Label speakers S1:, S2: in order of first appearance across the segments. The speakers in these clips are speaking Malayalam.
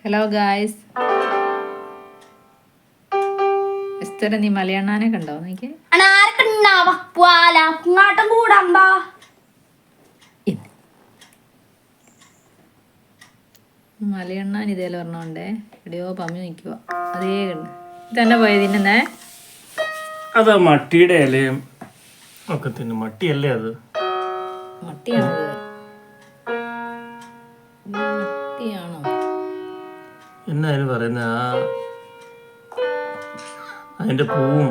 S1: ഹലോ ഗായ്സ്, എസ്തര നീ മലയണ്ണാനെ കണ്ടോ? നോക്കി മലയണ്ണാൻ ഇതേലും പറഞ്ഞോണ്ടേ എവിടെയോ പമ്മി നിൽക്കുക. അതേ കണ്ട് ഇതന്നെ പോയത് തിന്നുന്നേ.
S2: അത് മട്ടിയുടെ ഇലയും ഒക്കെ തിന്നു. മട്ടിയല്ലേ അത്?
S1: മട്ടിയാണത്. മട്ടിയാണോ
S2: എന്നാലും പറയുന്ന അതിന്റെ പൂവും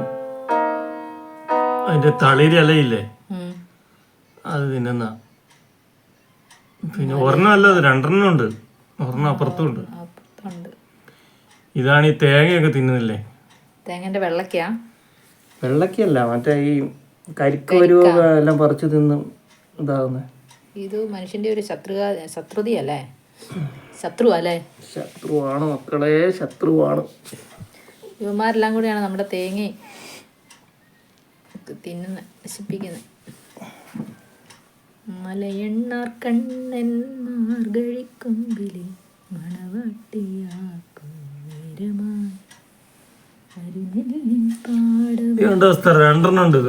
S2: അതിന്റെ തളിരിലയില്ലേ അത് തിന്നുന്ന. പിന്നെ ഒരെണ്ണം അല്ല, അത് രണ്ടെണ്ണം ഉണ്ട്. ഒരെണ്ണം അപ്പുറത്തും ഉണ്ട്. ഇതാണ് ഈ തേങ്ങയൊക്കെ തിന്നുന്നില്ലേ?
S1: തേങ്ങന്റെ വെള്ളക്കയാ?
S2: വെള്ളക്കല്ല, മറ്റേ ഈ കരിക്ക് വരുവ എല്ലാം പറിച്ചു തിന്നും ഇതാവുന്ന.
S1: ഇത് മനുഷ്യന്റെ ഒരു ശത്രുതയല്ലേ? ശത്രു അല്ലേ?
S2: ശത്രുവാണ് മക്കളെ, ശത്രുവാണ്.
S1: ഇവന്മാരെല്ലാം കൂടിയാണ് നമ്മുടെ തേങ്ങ തിന്നുന്ന, നശിപ്പിക്കുന്നത്. മലയണ്ണാർ കണ്ണൻ മാർഗഴിക്കൊമ്പിലെ മണവാട്ടിയാക്കും
S2: രണ്ടെണ്ണം ഉണ്ട്.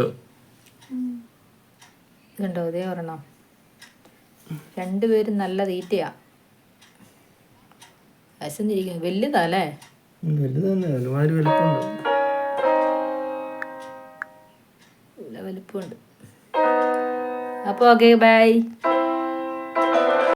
S1: ഇതുണ്ടോ? ഇതേ ഒരെണ്ണം. രണ്ടുപേരും നല്ല തീറ്റയാ. വിശന്നിരിക്കുന്നു. വലുതല്ലേ? വലുപ്പമുണ്ട്. അപ്പോൾ ഓക്കെ, ബൈ.